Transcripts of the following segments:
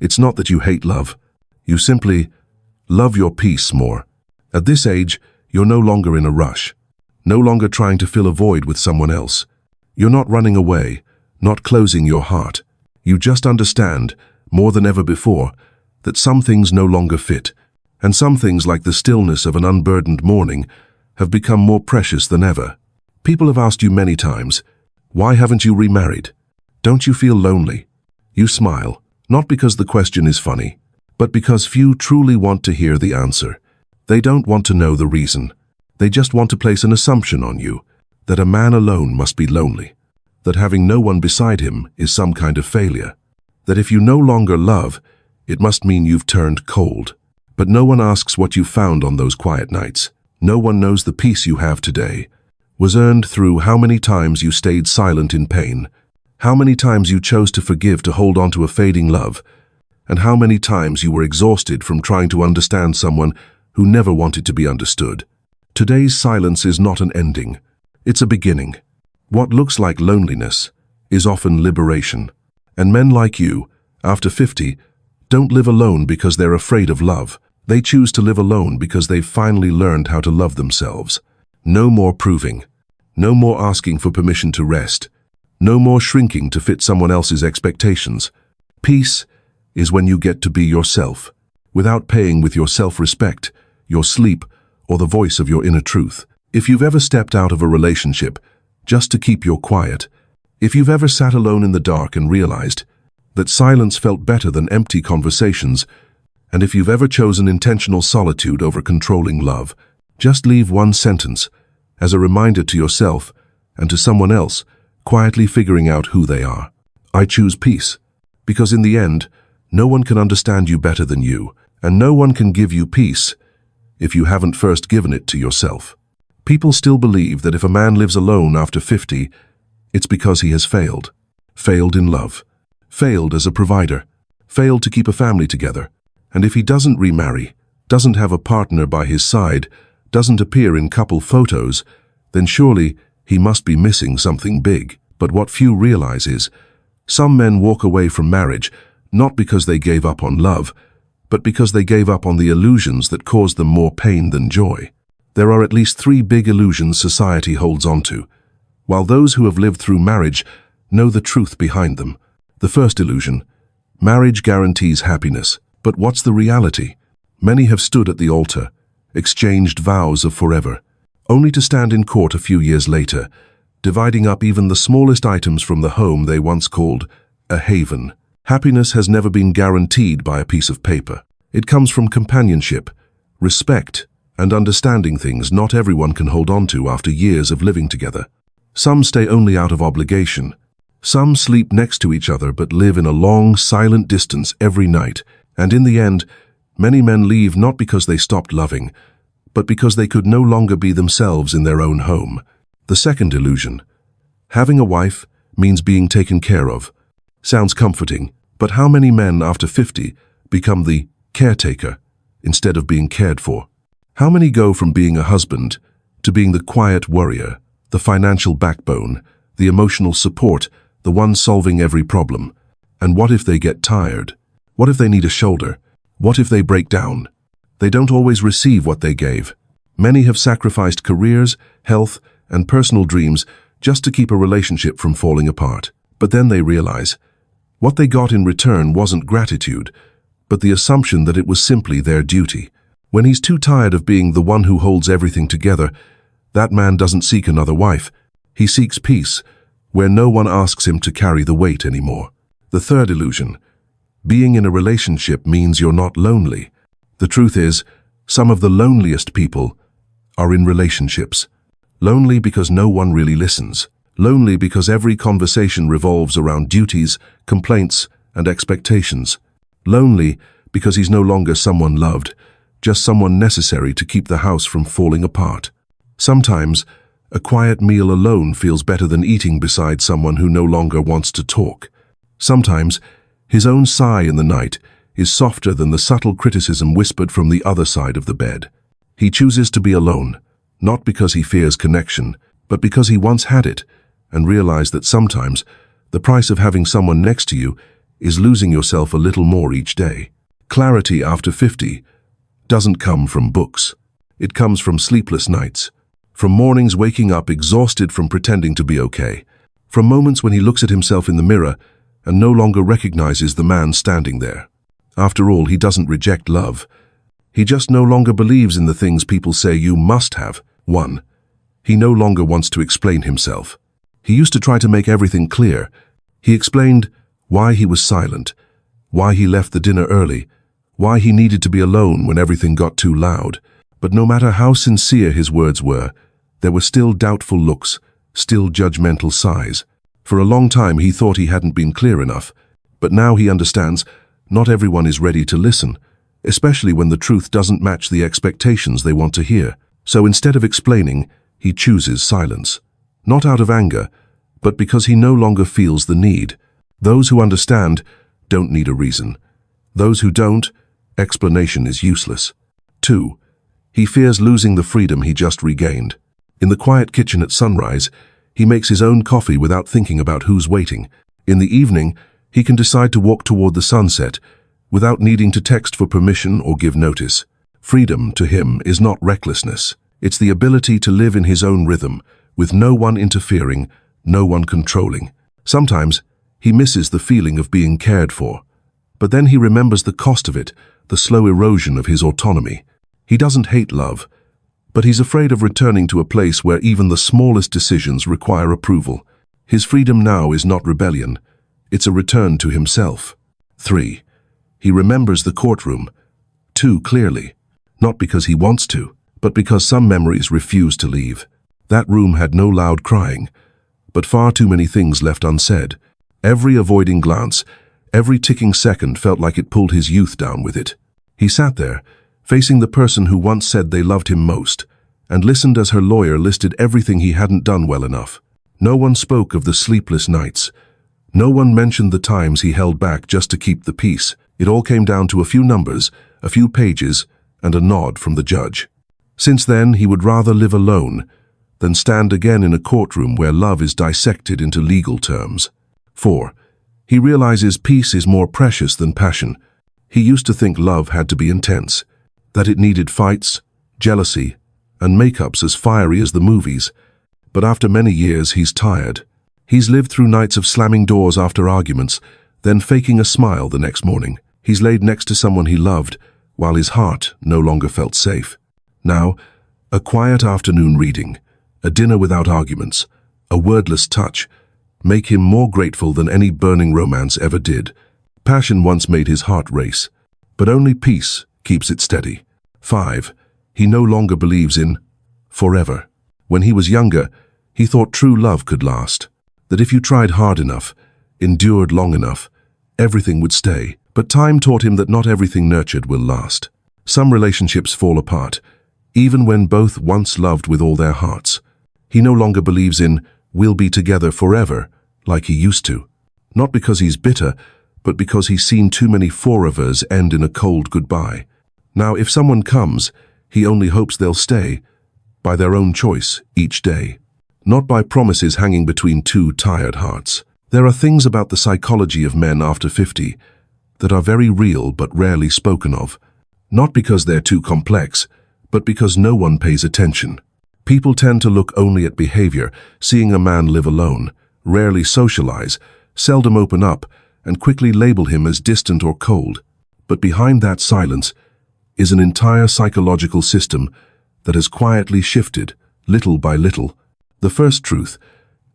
It's not that you hate love. You simply love your peace more. At this age, you're no longer in a rush, no longer trying to fill a void with someone else. You're not running away, not closing your heart. You just understand, more than ever before, that some things no longer fit, and some things, like the stillness of an unburdened morning, have become more precious than ever. People have asked you many times, why haven't you remarried? Don't you feel lonely? You smile, not because the question is funny, but because few truly want to hear the answer. They don't want to know the reason. They just want to place an assumption on you, that a man alone must be lonely, that having no one beside him is some kind of failure, that if you no longer love, it must mean you've turned cold. But no one asks what you found on those quiet nights. No one knows the peace you have today was earned through how many times you stayed silent in pain, how many times you chose to forgive to hold on to a fading love, and how many times you were exhausted from trying to understand someone who never wanted to be understood. Today's silence is not an ending. It's a beginning. What looks like loneliness is often liberation. And men like you, after 50, don't live alone because they're afraid of love. They choose to live alone because they've finally learned how to love themselves. No more proving. No more asking for permission to rest. No more shrinking to fit someone else's expectations. Peace is when you get to be yourself, without paying with your self-respect, your sleep, or the voice of your inner truth. If you've ever stepped out of a relationship just to keep your quiet, if you've ever sat alone in the dark and realized that silence felt better than empty conversations, and if you've ever chosen intentional solitude over controlling love, just leave one sentence as a reminder to yourself and to someone else, quietly figuring out who they are. I choose peace, because in the end, no one can understand you better than you, and no one can give you peace if you haven't first given it to yourself. People still believe that if a man lives alone after 50, it's because he has failed. Failed in love. Failed as a provider. Failed to keep a family together. And if he doesn't remarry, doesn't have a partner by his side, doesn't appear in couple photos, then surely he must be missing something big. But what few realize is, some men walk away from marriage not because they gave up on love, but because they gave up on the illusions that caused them more pain than joy. There are at least 3 big illusions society holds onto, while those who have lived through marriage know the truth behind them. The first illusion: marriage guarantees happiness. But what's the reality? Many have stood at the altar, exchanged vows of forever, only to stand in court a few years later, dividing up even the smallest items from the home they once called a haven. Happiness has never been guaranteed by a piece of paper. It comes from companionship, respect, and understanding things not everyone can hold on to after years of living together. Some stay only out of obligation. Some sleep next to each other but live in a long, silent distance every night. And in the end, many men leave not because they stopped loving, but because they could no longer be themselves in their own home. The second illusion: having a wife means being taken care of. Sounds comforting, but how many men after 50 become the caretaker instead of being cared for? How many go from being a husband to being the quiet warrior, the financial backbone, the emotional support, the one solving every problem? And what if they get tired? What if they need a shoulder? What if they break down? They don't always receive what they gave. Many have sacrificed careers, health, and personal dreams just to keep a relationship from falling apart. But then they realize what they got in return wasn't gratitude, but the assumption that it was simply their duty. When he's too tired of being the one who holds everything together, that man doesn't seek another wife. He seeks peace, where no one asks him to carry the weight anymore. The third illusion: being in a relationship means you're not lonely. The truth is, some of the loneliest people are in relationships. Lonely because no one really listens. Lonely because every conversation revolves around duties, complaints, and expectations. Lonely because he's no longer someone loved, just someone necessary to keep the house from falling apart. Sometimes, a quiet meal alone feels better than eating beside someone who no longer wants to talk. Sometimes, his own sigh in the night is softer than the subtle criticism whispered from the other side of the bed. He chooses to be alone, not because he fears connection, but because he once had it, and realized that sometimes the price of having someone next to you is losing yourself a little more each day. Clarity after 50 doesn't come from books. It comes from sleepless nights, from mornings waking up exhausted from pretending to be okay, from moments when he looks at himself in the mirror and no longer recognizes the man standing there. After all, he doesn't reject love. He just no longer believes in the things people say you must have. 1. He no longer wants to explain himself. He used to try to make everything clear. He explained why he was silent, why he left the dinner early, why he needed to be alone when everything got too loud. But no matter how sincere his words were, there were still doubtful looks, still judgmental sighs. For a long time he thought he hadn't been clear enough, but now he understands not everyone is ready to listen, especially when the truth doesn't match the expectations they want to hear. So instead of explaining, he chooses silence. Not out of anger, but because he no longer feels the need. Those who understand don't need a reason. Those who don't, explanation is useless. 2. He fears losing the freedom he just regained. In the quiet kitchen at sunrise, he makes his own coffee without thinking about who's waiting. In the evening, he can decide to walk toward the sunset without needing to text for permission or give notice. Freedom, to him, is not recklessness. It's the ability to live in his own rhythm, with no one interfering, no one controlling. Sometimes, he misses the feeling of being cared for. But then he remembers the cost of it, the slow erosion of his autonomy. He doesn't hate love, but he's afraid of returning to a place where even the smallest decisions require approval. His freedom now is not rebellion. It's a return to himself. 3. He remembers the courtroom, too clearly. Not because he wants to, but because some memories refuse to leave. That room had no loud crying, but far too many things left unsaid. Every avoiding glance, every ticking second felt like it pulled his youth down with it. He sat there, facing the person who once said they loved him most, and listened as her lawyer listed everything he hadn't done well enough. No one spoke of the sleepless nights. No one mentioned the times he held back just to keep the peace. It all came down to a few numbers, a few pages, and a nod from the judge. Since then, he would rather live alone than stand again in a courtroom where love is dissected into legal terms. 4. He realizes peace is more precious than passion. He used to think love had to be intense, that it needed fights, jealousy, and makeups as fiery as the movies. But after many years, he's tired. He's lived through nights of slamming doors after arguments, then faking a smile the next morning. He's laid next to someone he loved, while his heart no longer felt safe. Now, a quiet afternoon reading, a dinner without arguments, a wordless touch, make him more grateful than any burning romance ever did. Passion once made his heart race, but only peace keeps it steady. 5. He no longer believes in forever. When he was younger, he thought true love could last, that if you tried hard enough, endured long enough, everything would stay. But time taught him that not everything nurtured will last. Some relationships fall apart, even when both once loved with all their hearts. He no longer believes in we'll be together forever like he used to. Not because he's bitter, but because he's seen too many forevers end in a cold goodbye. Now, if someone comes, he only hopes they'll stay, by their own choice each day, not by promises hanging between two tired hearts. There are things about the psychology of men after 50 that are very real but rarely spoken of, not because they're too complex, but because no one pays attention. People tend to look only at behavior, seeing a man live alone, rarely socialize, seldom open up, and quickly label him as distant or cold. But behind that silence is an entire psychological system that has quietly shifted, little by little. The first truth: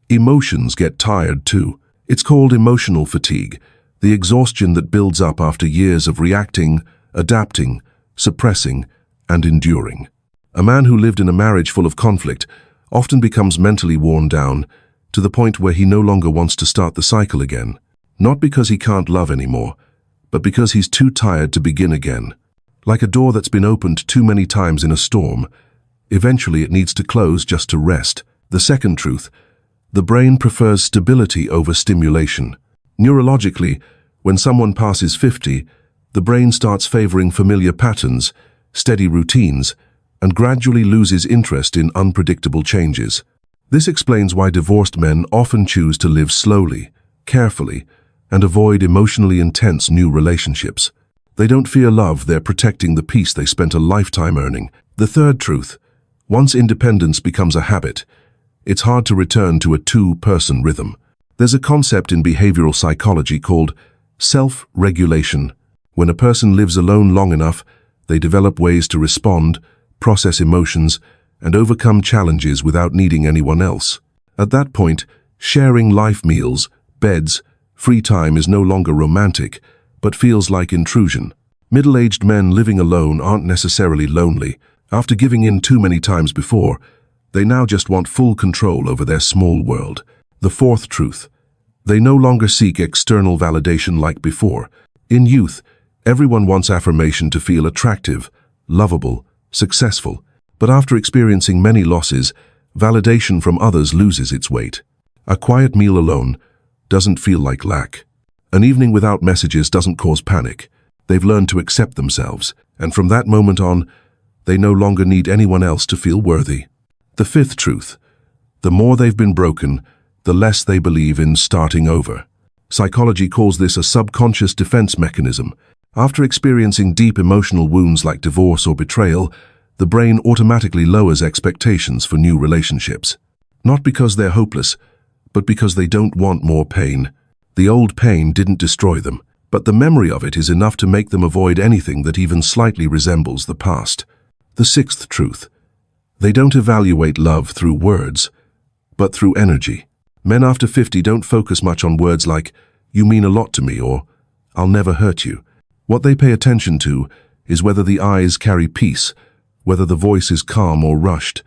emotions get tired too. It's called emotional fatigue, the exhaustion that builds up after years of reacting, adapting, suppressing, and enduring. A man who lived in a marriage full of conflict often becomes mentally worn down to the point where he no longer wants to start the cycle again. Not because he can't love anymore, but because he's too tired to begin again. Like a door that's been opened too many times in a storm, eventually it needs to close just to rest. The second truth: the brain prefers stability over stimulation. Neurologically, when someone passes 50, the brain starts favoring familiar patterns, steady routines, and gradually loses interest in unpredictable changes. This explains why divorced men often choose to live slowly, carefully, and avoid emotionally intense new relationships. They don't fear love, they're protecting the peace they spent a lifetime earning. The third truth: once independence becomes a habit, it's hard to return to a two-person rhythm. There's a concept in behavioral psychology called self-regulation. When a person lives alone long enough, they develop ways to respond, process emotions, and overcome challenges without needing anyone else. At that point, sharing life meals, beds, free time is no longer romantic, but feels like intrusion. Middle-aged men living alone aren't necessarily lonely. After giving in too many times before, they now just want full control over their small world. The fourth truth: they no longer seek external validation like before. In youth, everyone wants affirmation to feel attractive, lovable, successful. But after experiencing many losses, validation from others loses its weight. A quiet meal alone doesn't feel like lack. An evening without messages doesn't cause panic. They've learned to accept themselves, and from that moment on, they no longer need anyone else to feel worthy. The fifth truth: the more they've been broken, the less they believe in starting over. Psychology calls this a subconscious defense mechanism. After experiencing deep emotional wounds like divorce or betrayal, the brain automatically lowers expectations for new relationships. Not because they're hopeless, but because they don't want more pain. The old pain didn't destroy them, but the memory of it is enough to make them avoid anything that even slightly resembles the past. The sixth truth: they don't evaluate love through words, but through energy. Men after 50 don't focus much on words like, "You mean a lot to me," or "I'll never hurt you." What they pay attention to is whether the eyes carry peace, whether the voice is calm or rushed,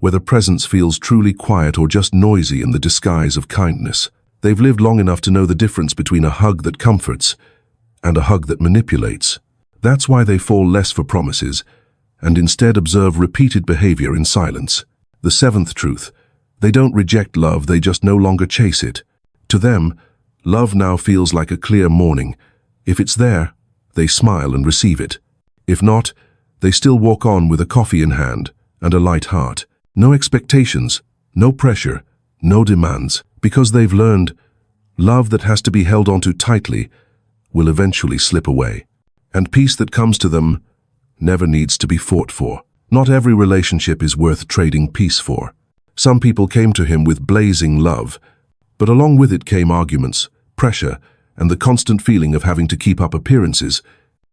whether presence feels truly quiet or just noisy in the disguise of kindness. They've lived long enough to know the difference between a hug that comforts and a hug that manipulates. That's why they fall less for promises and instead observe repeated behavior in silence. The seventh truth: they don't reject love, they just no longer chase it. To them, love now feels like a clear morning. If it's there, they smile and receive it. If not, they still walk on with a coffee in hand and a light heart. No expectations, no pressure, no demands, because they've learned love that has to be held onto tightly will eventually slip away. And peace that comes to them never needs to be fought for. Not every relationship is worth trading peace for. Some people came to him with blazing love, but along with it came arguments, pressure, and the constant feeling of having to keep up appearances.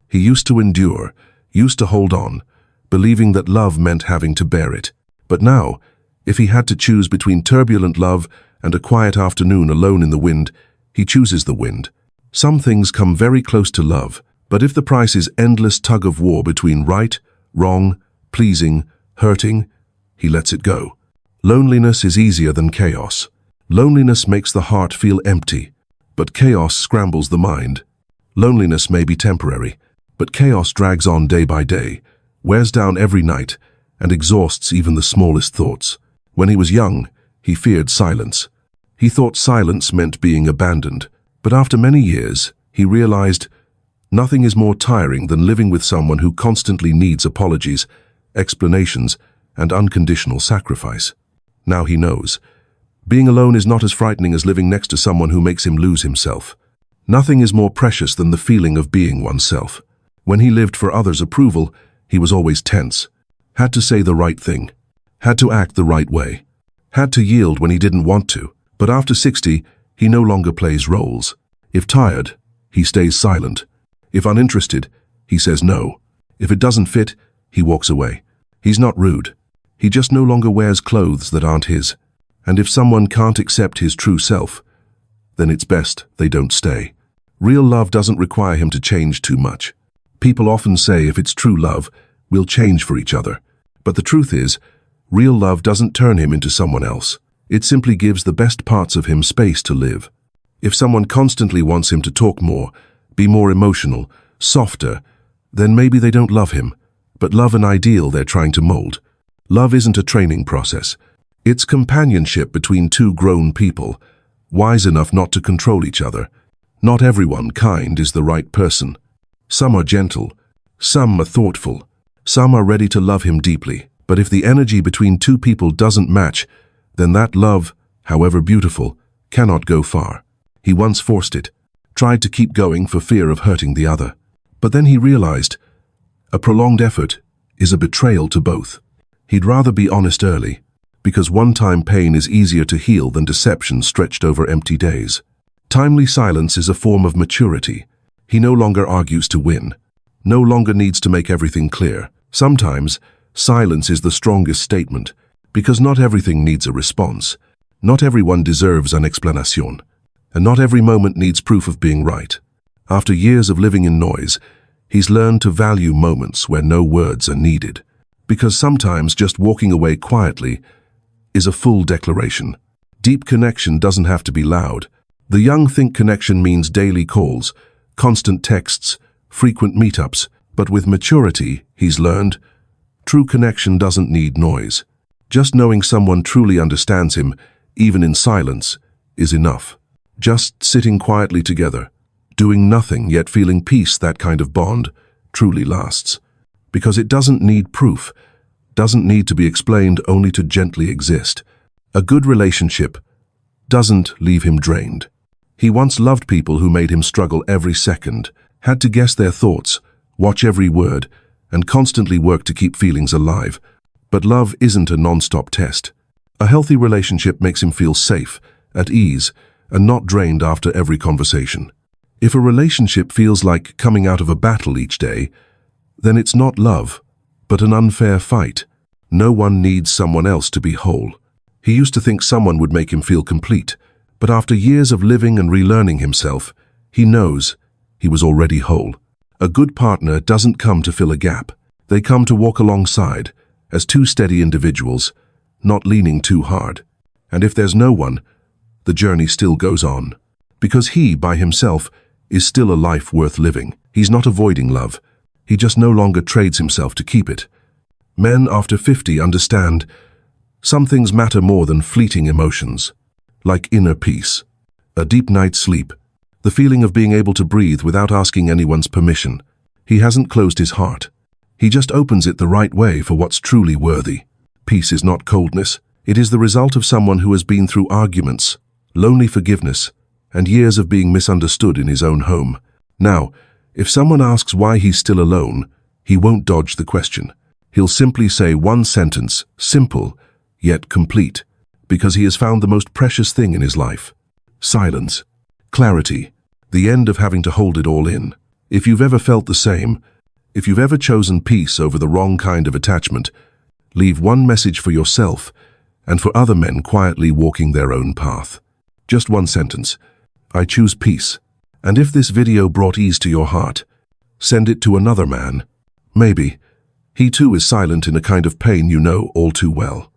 He used to endure, used to hold on, believing that love meant having to bear it. But now, if he had to choose between turbulent love and a quiet afternoon alone in the wind, he chooses the wind. Some things come very close to love, but if the price is endless tug-of-war between right, wrong, pleasing, hurting, he lets it go. Loneliness is easier than chaos. Loneliness makes the heart feel empty, but chaos scrambles the mind. Loneliness may be temporary, but chaos drags on day by day, wears down every night, and exhausts even the smallest thoughts. When he was young, he feared silence. He thought silence meant being abandoned, but after many years, he realized nothing is more tiring than living with someone who constantly needs apologies, explanations, and unconditional sacrifice. Now he knows. Being alone is not as frightening as living next to someone who makes him lose himself. Nothing is more precious than the feeling of being oneself. When he lived for others' approval, he was always tense. Had to say the right thing. Had to act the right way. Had to yield when he didn't want to. But after 60, he no longer plays roles. If tired, he stays silent. If uninterested, he says no. If it doesn't fit, he walks away. He's not rude. He just no longer wears clothes that aren't his. And if someone can't accept his true self, then it's best they don't stay. Real love doesn't require him to change too much. People often say if it's true love, we'll change for each other. But the truth is, real love doesn't turn him into someone else. It simply gives the best parts of him space to live. If someone constantly wants him to talk more, be more emotional, softer, then maybe they don't love him, but love an ideal they're trying to mold. Love isn't a training process. It's companionship between two grown people, wise enough not to control each other. Not everyone kind is the right person. Some are gentle, some are thoughtful, some are ready to love him deeply. But if the energy between two people doesn't match, then that love, however beautiful, cannot go far. He once forced it, tried to keep going for fear of hurting the other. But then he realized a prolonged effort is a betrayal to both. He'd rather be honest early, because one-time pain is easier to heal than deception stretched over empty days. Timely silence is a form of maturity. He no longer argues to win, no longer needs to make everything clear. Sometimes, silence is the strongest statement, because not everything needs a response. Not everyone deserves an explanation, and not every moment needs proof of being right. After years of living in noise, he's learned to value moments where no words are needed, because sometimes just walking away quietly is a full declaration. Deep connection doesn't have to be loud. The young think connection means daily calls, constant texts, frequent meetups, but with maturity, he's learned, true connection doesn't need noise. Just knowing someone truly understands him, even in silence, is enough. Just sitting quietly together, doing nothing yet feeling peace, that kind of bond truly lasts. Because it doesn't need proof, doesn't need to be explained, only to gently exist. A good relationship doesn't leave him drained. He once loved people who made him struggle every second, had to guess their thoughts, watch every word, and constantly work to keep feelings alive. But love isn't a non-stop test. A healthy relationship makes him feel safe, at ease, and not drained after every conversation. If a relationship feels like coming out of a battle each day, then it's not love, but an unfair fight. No one needs someone else to be whole. He used to think someone would make him feel complete, but after years of living and relearning himself, he knows he was already whole. A good partner doesn't come to fill a gap. They come to walk alongside, as two steady individuals, not leaning too hard. And if there's no one, the journey still goes on. Because he, by himself, is still a life worth living. He's not avoiding love. He just no longer trades himself to keep it. Men after 50 understand some things matter more than fleeting emotions, like inner peace, a deep night's sleep, the feeling of being able to breathe without asking anyone's permission. He hasn't closed his heart. He just opens it the right way for what's truly worthy. Peace is not coldness. It is the result of someone who has been through arguments, lonely forgiveness, and years of being misunderstood in his own home. Now, if someone asks why he's still alone, he won't dodge the question. He'll simply say one sentence, simple, yet complete, because he has found the most precious thing in his life. Silence. Clarity. The end of having to hold it all in. If you've ever felt the same, if you've ever chosen peace over the wrong kind of attachment, leave one message for yourself and for other men quietly walking their own path. Just one sentence. I choose peace. And if this video brought ease to your heart, send it to another man. Maybe he too is silent in a kind of pain you know all too well.